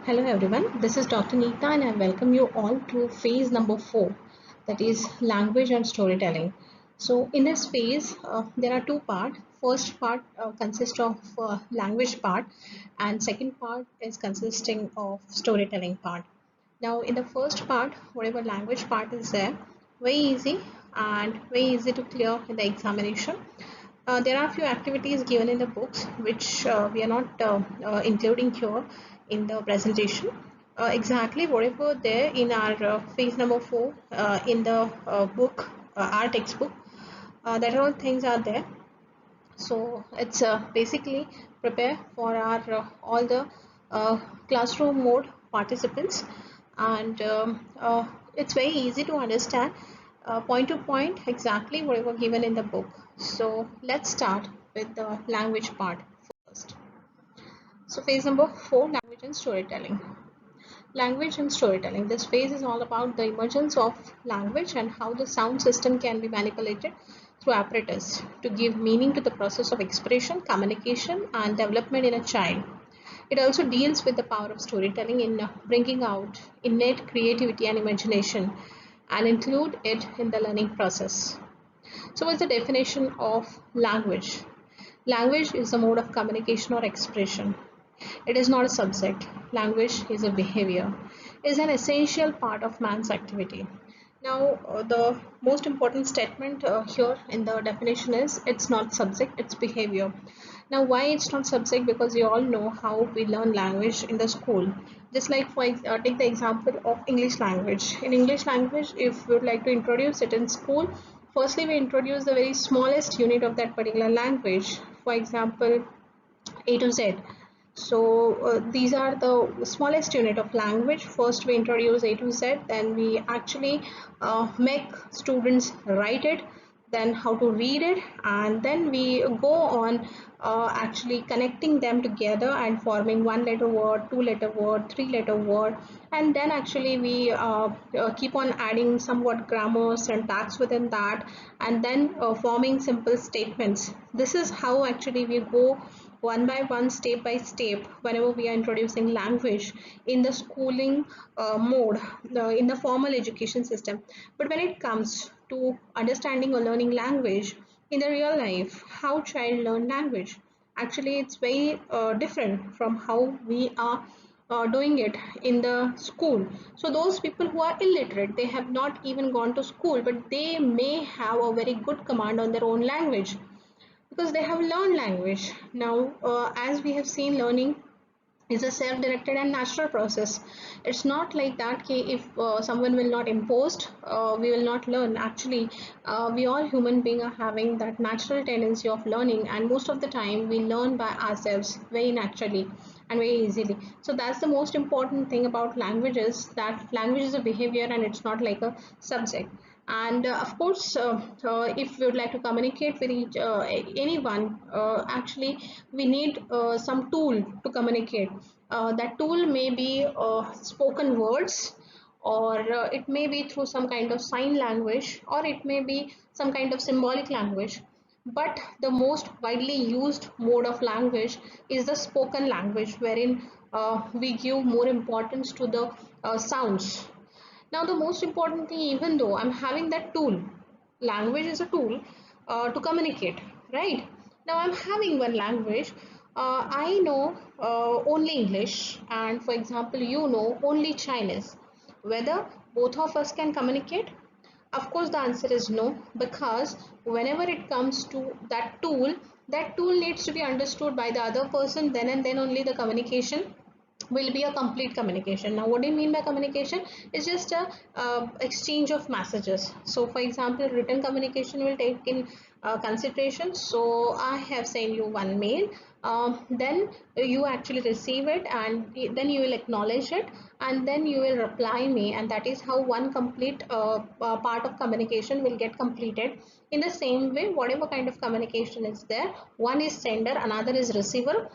Hello everyone, this is Dr. Neeta and I welcome you all to phase number 4, that is language and storytelling. So in this phase, there are two parts. First part consists of language part and second part is consisting of storytelling part. Now in the first part, whatever language part is there, very easy and very easy to clear in the examination. There are a few activities given in the books which we are not including here in the presentation. Exactly whatever there in our phase number 4 in the book, our textbook, that all things are there. So it's basically prepare for our all the uh, classroom mode participants, and it's very easy to understand point to point exactly whatever given in the book. So let's start with the language part first. So phase number 4, language and storytelling. Language and storytelling. This phase is all about the emergence of language and how the sound system can be manipulated through apparatus to give meaning to the process of expression, communication, and development in a child. It also deals with the power of storytelling in bringing out innate creativity and imagination and include it in the learning process. So, what's the definition of language? Language is a mode of communication or expression. It is not a subject. Language is a behavior. It is an essential part of man's activity. Now, the most important statement here in the definition is it's not subject, it's behavior. Now, why it's not subject? Because you all know how we learn language in the school. Just like for take the example of English language. In English language, if we would like to introduce it in school, firstly we introduce the very smallest unit of that particular language. For example, A to Z. So these are the smallest unit of language. First we introduce A to Z, then we actually make students write it, then how to read it, and then we go on actually connecting them together and forming one letter word, two letter word, three letter word, and then actually we keep on adding somewhat grammar, syntax within that, and then forming simple statements. This is how actually we go one by one, step by step, whenever we are introducing language in the schooling mode, in the formal education system. But when it comes to understanding or learning language in the real life, how child learn language, actually it's very different from how we are doing it in the school. So those people who are illiterate, they have not even gone to school, but they may have a very good command on their own language because they have learned language. Now, as we have seen, learning is a self-directed and natural process. It's not like that if someone will not imposed, we will not learn. Actually, we all human beings are having that natural tendency of learning, and most of the time we learn by ourselves very naturally and very easily. So that's the most important thing about languages, that language is a behavior and it's not like a subject. And of course, if we would like to communicate with anyone, actually we need some tool to communicate. That tool may be spoken words, or it may be through some kind of sign language, or it may be some kind of symbolic language. But the most widely used mode of language is the spoken language, wherein we give more importance to the sounds. Now, the most important thing, even though I'm having that tool, language is a tool to communicate, right? Now, I'm having one language. I know only English, and for example, you know only Chinese. Whether both of us can communicate? Of course, the answer is no, because whenever it comes to that tool needs to be understood by the other person, then and then only the communication will be a complete communication. Now, what do you mean by communication? It's just a exchange of messages. So for example, written communication will take in consideration. So I have sent you one mail, then you actually receive it, and then you will acknowledge it, and then you will reply me, and that is how one complete part of communication will get completed. In the same way, whatever kind of communication is there, one is sender, another is receiver.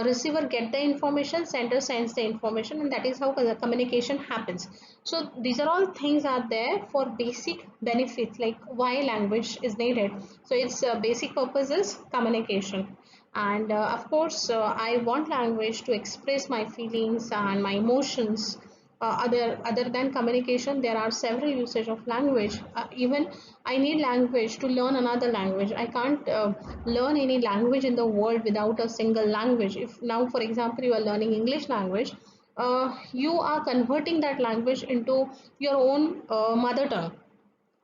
Receiver get the information, sender sends the information, and that is how the communication happens. So these are all things are there for basic benefits, like why language is needed. So its basic purpose is communication. And of course, I want language to express my feelings and my emotions. Other than communication, there are several usage of language. Even I need language to learn another language. I can't learn any language in the world without a single language. If now, for example, you are learning English language, you are converting that language into your own mother tongue,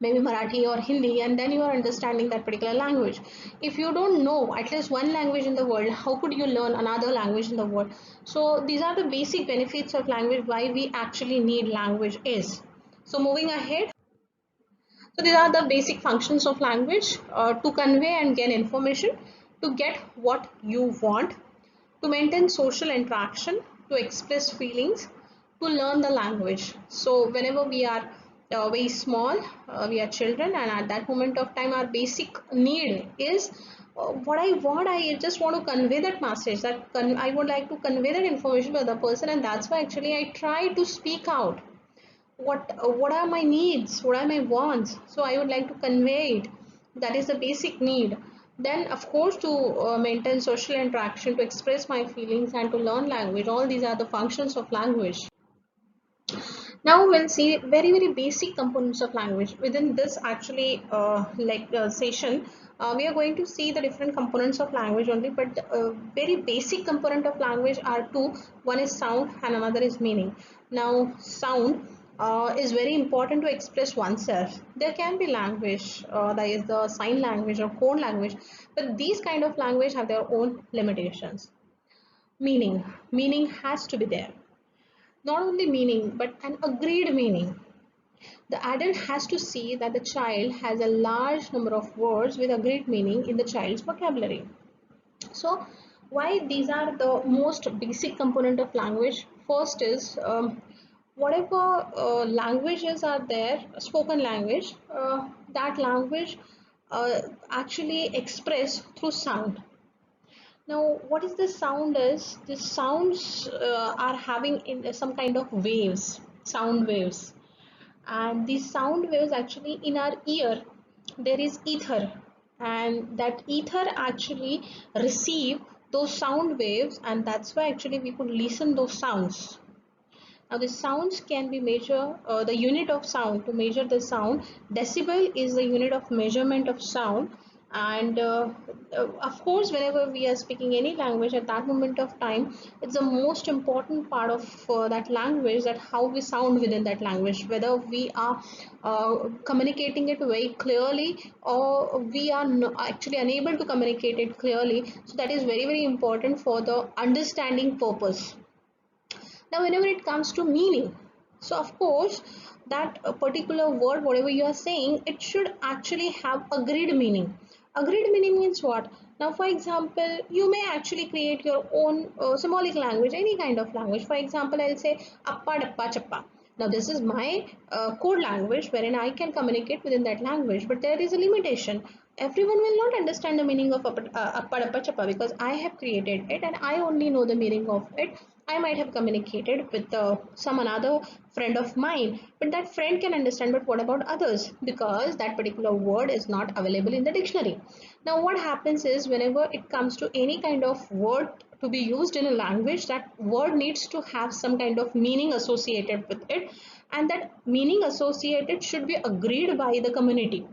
maybe Marathi or Hindi, and then you are understanding that particular language. If you don't know at least one language in the world, how could you learn another language in the world? So these are the basic benefits of language, why we actually need language is. So moving ahead, so these are the basic functions of language: to convey and gain information, to get what you want, to maintain social interaction, to express feelings, to learn the language. So whenever we are very small, we are children, and at that moment of time, our basic need is what I want. I just want to convey that message. I would like to convey that information to the other person, and that's why actually I try to speak out. What are my needs? What are my wants? So I would like to convey it. That is the basic need. Then of course, to maintain social interaction, to express my feelings, and to learn language. All these are the functions of language. Now we'll see very basic components of language. Within this actually session, we are going to see the different components of language only, but very basic component of language are two. One is sound and another is meaning. Now sound is very important to express oneself. There can be language, that is the sign language or code language, but these kind of language have their own limitations. Meaning has to be there. Not only meaning, but an agreed meaning. The adult has to see that the child has a large number of words with agreed meaning in the child's vocabulary. So, why these are the most basic component of language? First is whatever languages are there, spoken language, that language actually expressed through sound. Now, what is the sound is? The sounds are having some kind of waves, sound waves, and these sound waves actually in our ear there is ether, and that ether actually receive those sound waves, and that's why actually we could listen those sounds. Now the sounds can be measured, the unit of sound to measure the sound, decibel is the unit of measurement of sound. And of course, whenever we are speaking any language at that moment of time, it's the most important part of that language, that how we sound within that language, whether we are communicating it very clearly or we are actually unable to communicate it clearly. So that is very important for the understanding purpose. Now whenever it comes to meaning, so of course that a particular word, whatever you are saying, it should actually have agreed meaning. Agreed meaning means what? Now for example, you may actually create your own symbolic language, any kind of language. For example, I'll say appa dappa chappa. Now this is my code language wherein I can communicate within that language, but there is a limitation. Everyone will not understand the meaning of appa dappa chappa because I have created it and I only know the meaning of it. I might have communicated with some another friend of mine, but that friend can understand. But what about others? Because that particular word is not available in the dictionary. Now, what happens is whenever it comes to any kind of word to be used in a language, that word needs to have some kind of meaning associated with it, and that meaning associated should be agreed by the community.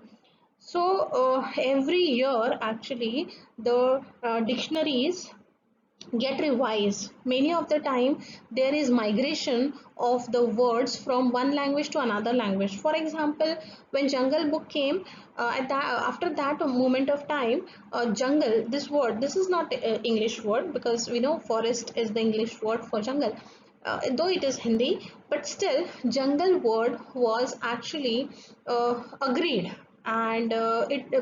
So, every year, actually, the dictionaries get revised. Many of the time there is migration of the words from one language to another language. For example, when jungle book came, after that moment of time, jungle, this word, this is not English word, because we know forest is the English word for jungle, though it is Hindi, but still jungle word was actually agreed, and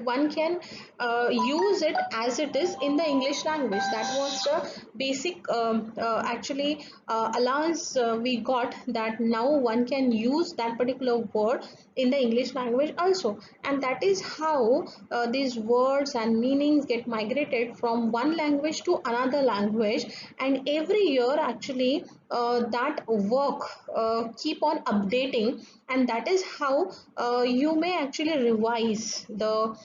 one can use it as it is in the English language. That was the basic actually allowance we got, that now one can use that particular word in the English language also, and that is how these words and meanings get migrated from one language to another language. And every year actually that work keep on updating, and that is how you may actually revise the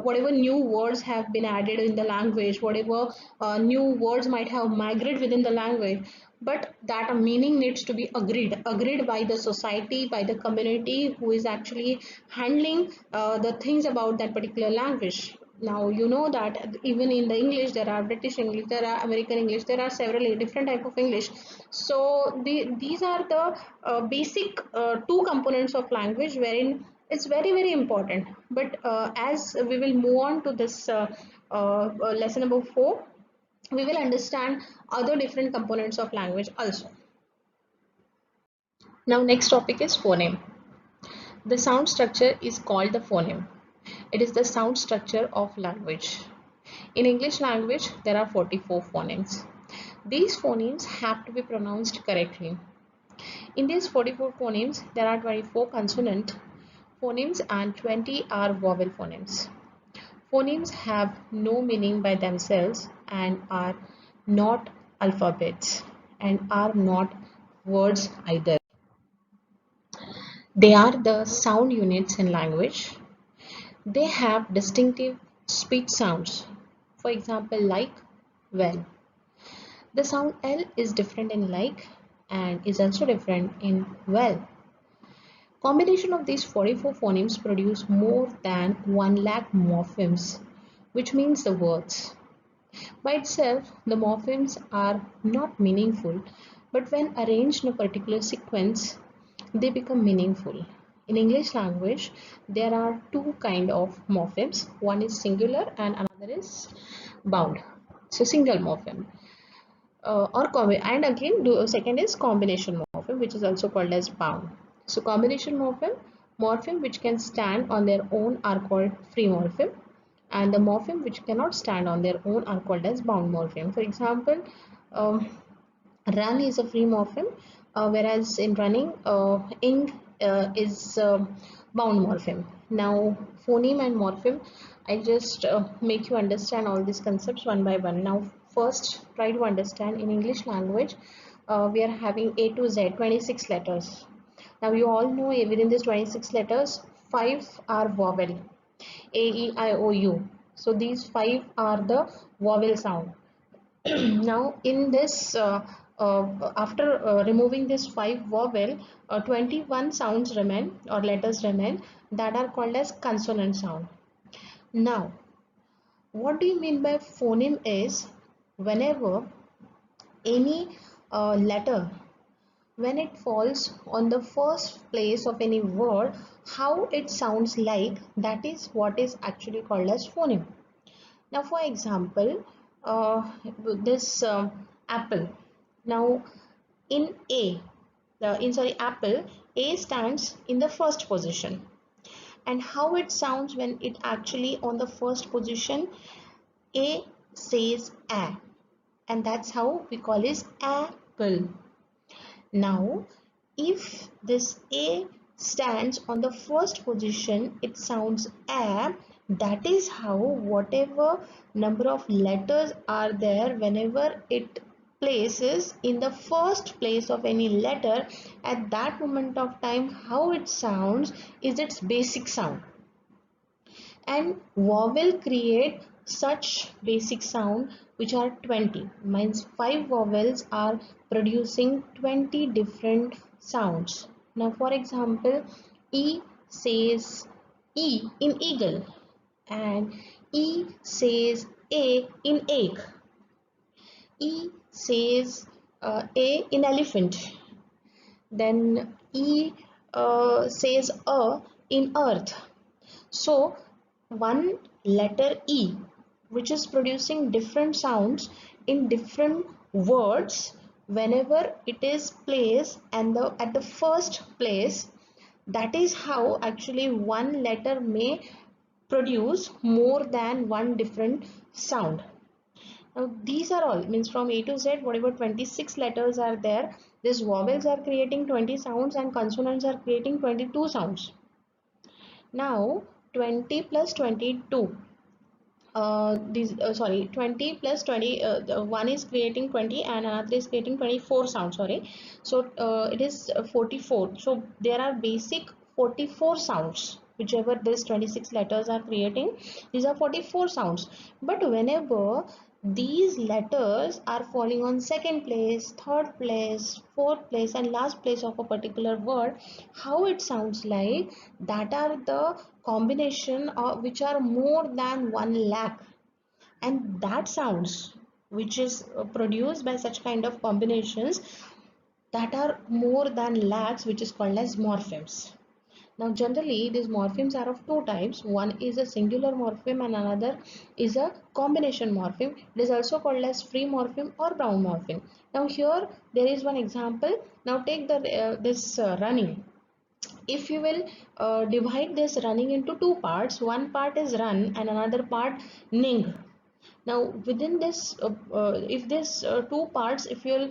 whatever new words have been added in the language, whatever new words might have migrated within the language, but that a meaning needs to be agreed by the society, by the community who is actually handling the things about that particular language. Now you know that even in the English there are British English, there are American English, there are several different type of English. So these are the basic two components of language wherein it's very important. But as we will move on to this lesson number 4, we will understand other different components of language also. Now next topic is phoneme. The sound structure is called the phoneme. It is the sound structure of language. In English language, there are 44 phonemes. These phonemes have to be pronounced correctly. In these 44 phonemes, there are 24 consonant phonemes and 20 are vowel phonemes. Phonemes have no meaning by themselves and are not alphabets and are not words either. They are the sound units in language. They have distinctive speech sounds. For example, like, well. The sound L is different in like and is also different in well. Combination of these 44 phonemes produce more than 1 lakh morphemes, which means the words. By itself, the morphemes are not meaningful, but when arranged in a particular sequence, they become meaningful. In English language, there are two kind of morphemes. One is singular and another is bound. So single morpheme. And again second is combination morpheme, which is also called as bound. So combination morpheme which can stand on their own are called free morpheme, and the morpheme which cannot stand on their own are called as bound morpheme. For example, um, run is a free morpheme, whereas in running, ing is bound morpheme. Now phoneme and morpheme, I just make you understand all these concepts one by one. Now first try to understand in English language, we are having A to Z 26 letters. Now you all know within these 26 letters 5 are vowel, A, E, I, O, U. So these 5 are the vowel sound. Now in this after removing this 5 vowel, 21 sounds remain or letters remain that are called as consonant sound. Now what do you mean by phoneme is whenever any letter, when it falls on the first place of any word, how it sounds like, that is what is actually called as phoneme. Now for example, this apple. Now in A, apple, A stands in the first position, and how it sounds when it actually on the first position, A says A, and that's how we call it apple. Now if this A stands on the first position, it sounds A. That is how whatever number of letters are there, whenever it places in the first place of any letter, at that moment of time, how it sounds is its basic sound. And vowel create such basic sound which are 20, means 5 vowels are producing 20 different sounds. Now for example, E says E in eagle, and E says A in egg, E says A in elephant, then E says A in earth. So one letter E which is producing different sounds in different words, whenever it is placed and at the first place, that is how actually one letter may produce more than one different sound. Now these are all, means from A to Z, whatever 26 letters are there, these vowels are creating 20 sounds and consonants are creating 22 sounds. Now 20 plus 22, these sorry 20 plus 20, one is creating 20 and another is creating 24 sounds, sorry. So it is 44. So there are basic 44 sounds, whichever this 26 letters are creating, these are 44 sounds. But whenever these letters are falling on second place, third place, fourth place and last place of a particular word, how it sounds like, that are the combination of which are more than 1 lakh, and that sounds which is produced by such kind of combinations that are more than lakhs, which is called as morphemes. Now generally these morphemes are of two types. One is a singular morpheme and another is a combination morpheme. It is also called as free morpheme or bound morpheme. Now here there is one example. Now take the this running. If you will divide this running into two parts, one part is run and another part ning. Now within this if this two parts, if you'll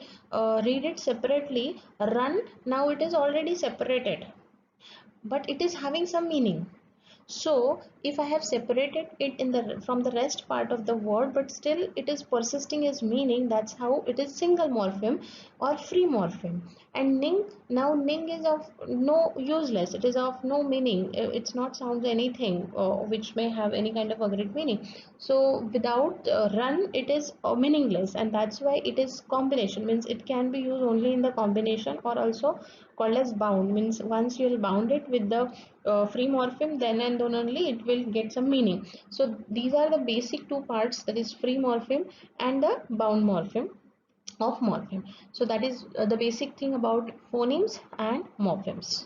read it separately, run, now it is already separated, but it is having some meaning. So if I have separated it in the from the rest part of the word, but still it is persisting as meaning, that's how it is single morpheme or free morpheme. And ning, now ning is of no useless, it is of no meaning, it's not sounds anything which may have any kind of agreed meaning. So without run it is meaningless, and that's why it is combination, means it can be used only in the combination, or also called as bound, means once you will bound it with the free morpheme, then and then only it will get some meaning. So these are the basic two parts, that is free morpheme and the bound morpheme of morpheme. So that is the basic thing about phonemes and morphemes.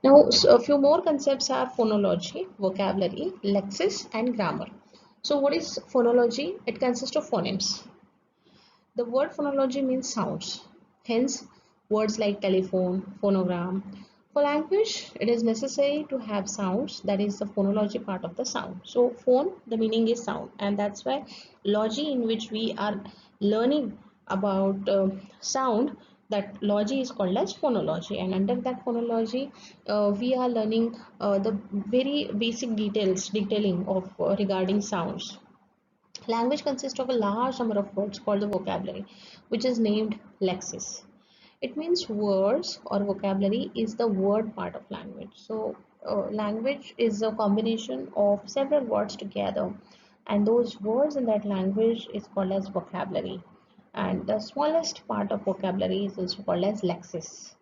Now a few more concepts are phonology, vocabulary, lexis and grammar. So what is phonology? It consists of phonemes. The word phonology means sounds. Hence, words like telephone, phonogram. For language, it is necessary to have sounds, that is the phonology part of the sound. So, phone, the meaning is sound, and that's why logy in which we are learning about sound, that logy is called as phonology, and under that phonology we are learning the very basic detailing of regarding sounds. Language consists of a large number of words called the vocabulary, which is named lexis. It means words, or vocabulary is the word part of language. So, language is a combination of several words together, and those words in that language is called as vocabulary. And the smallest part of vocabulary is also called as lexis.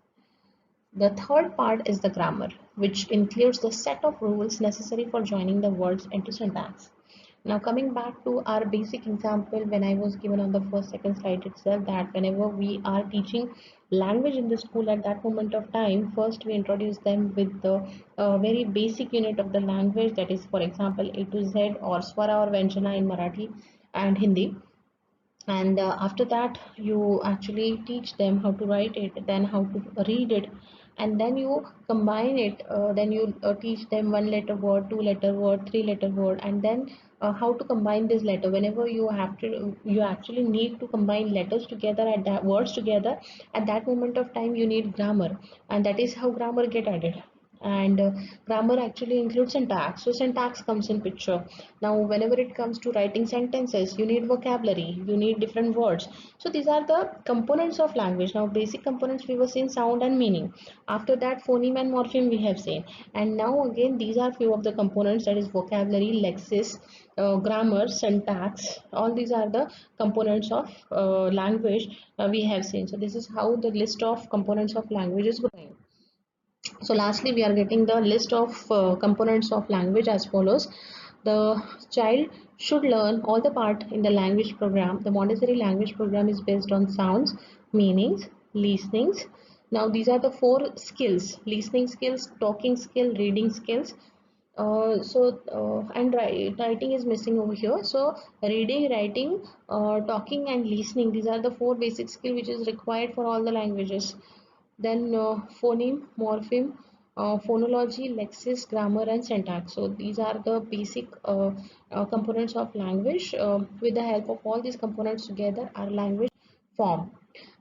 The third part is the grammar, which includes the set of rules necessary for joining the words into syntax. Now coming back to our basic example, when I was given on the first second slide itself, that whenever we are teaching language in the school, at that moment of time, first we introduce them with the very basic unit of the language, that is for example A to Z or Swara or Vyanjana in Marathi and Hindi. And after that you actually teach them how to write it, then how to read it, and then you combine it, then you teach them one letter word, two letter word, three letter word, and then how to combine this letter. Whenever you actually need to combine letters together, at that words together, at that moment of time you need grammar, and that is how grammar get added. And grammar actually includes syntax, so syntax comes in picture. Now whenever it comes to writing sentences, you need vocabulary, you need different words. So these are the components of language. Now basic components we were seeing sound and meaning, after that phoneme and morpheme we have seen, and now again these are few of the components, that is vocabulary, lexis, grammar, syntax, all these are the components of language we have seen. So this is how the list of components of language is going. So lastly, we are getting the list of components of language as follows. The child should learn all the part in the language program. The Montessori language program is based on sounds, meanings, listenings. Now these are the four skills: listening skills, talking skill, reading skills. And writing is missing over here. So reading, writing, talking and listening, these are the four basic skill which is required for all the languages. Then phoneme, morpheme, phonology, lexis, grammar and syntax. So these are the basic components of language. With the help of all these components together, our language form.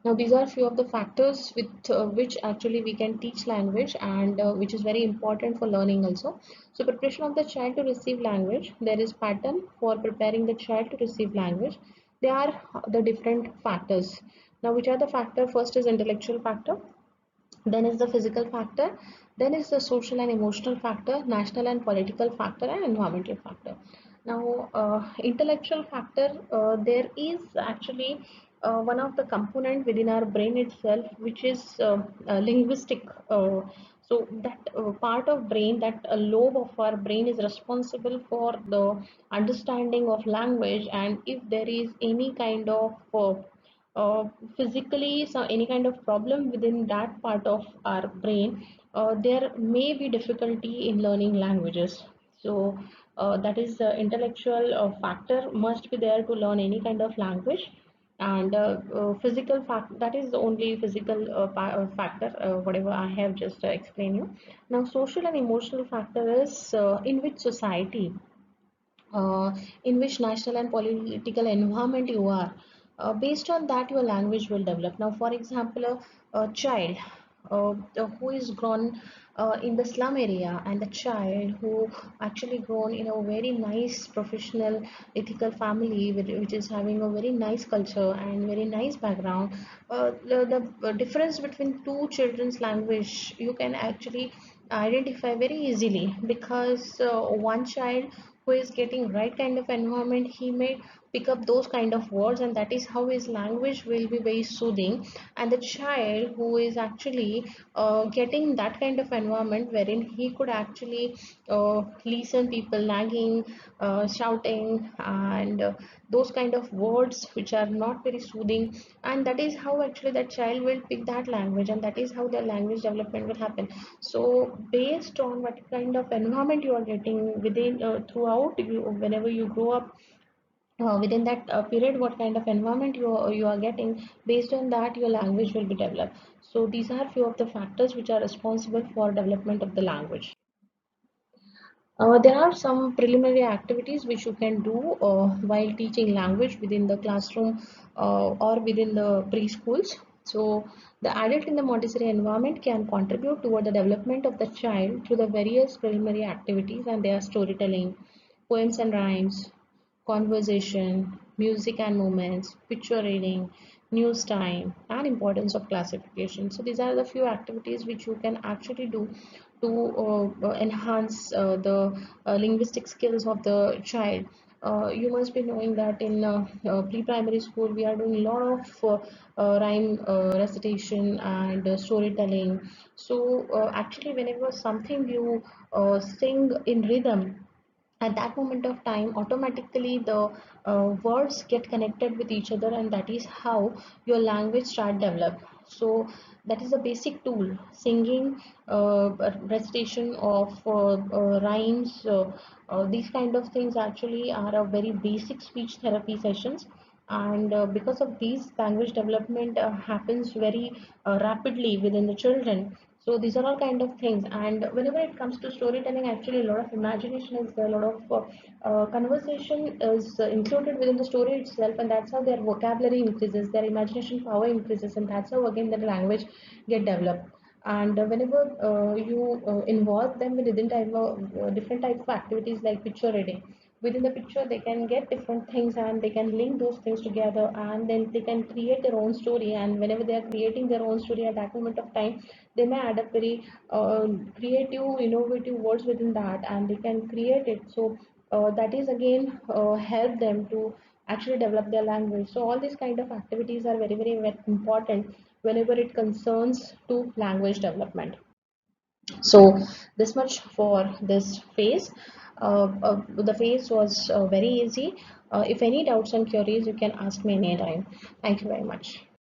Now, these are few of the factors with which actually we can teach language, and which is very important for learning also. So, preparation of the child to receive language. There is pattern for preparing the child to receive language. There are the different factors. Now, which are the factor? First is intellectual factor, then is the physical factor, then is the social and emotional factor, national and political factor, and environmental factor. Now, intellectual factor, there is actually one of the component within our brain itself, which is linguistic. So that part of brain, that lobe of our brain is responsible for the understanding of language, and if there is any kind of uh, physically, so any kind of problem within that part of our brain, there may be difficulty in learning languages. So that is the intellectual factor must be there to learn any kind of language. And physical fact, that is the only physical factor, whatever I have just explained you. Now, social and emotional factor is in which society, uh, in which national and political environment you are. Based on that, your language will develop. Now, for example, a child who is grown in the slum area, and the child who actually grown in a very nice professional ethical family, which is having a very nice culture and very nice background, the difference between two children's language you can actually identify very easily, because one child who is getting right kind of environment, he may pick up those kind of words, and that is how his language will be very soothing. And the child who is actually getting that kind of environment wherein he could actually listen people nagging, shouting, and those kind of words which are not very soothing, and that is how actually that child will pick that language, and that is how their language development will happen. So based on what kind of environment you are getting within, throughout you, whenever you grow up, within that period, what kind of environment you are getting, based on that your language will be developed. So these are few of the factors which are responsible for development of the language. There are some preliminary activities which you can do while teaching language within the classroom or within the preschools. So, the adult in the Montessori environment can contribute toward the development of the child through the various preliminary activities, and they are storytelling, poems and rhymes, conversation, music and movements, picture reading, news time, and importance of classification. So these are the few activities which you can actually do to enhance the linguistic skills of the child. You must be knowing that in pre-primary school we are doing a lot of rhyme recitation and storytelling. So actually, whenever something you sing in rhythm, at that moment of time automatically the words get connected with each other, and that is how your language start develop. So that is a basic tool. Singing, recitation of rhymes, these kind of things actually are a very basic speech therapy sessions. And because of these, language development happens very rapidly within the children. So these are all kind of things. And whenever it comes to storytelling, actually a lot of imagination is there, a lot of conversation is included within the story itself, and that's how their vocabulary increases, their imagination power increases, and that's how again the language get developed. And whenever you involve them with different type of activities like picture reading, within the picture they can get different things, and they can link those things together, and then they can create their own story. And whenever they are creating their own story at that moment of time, they may add up very creative, innovative words within that, and they can create it. So that is again help them to actually develop their language. So all these kind of activities are very very important whenever it concerns to language development. So this much for this phase. The phase was very easy. If any doubts and queries, you can ask me anytime. Thank you very much.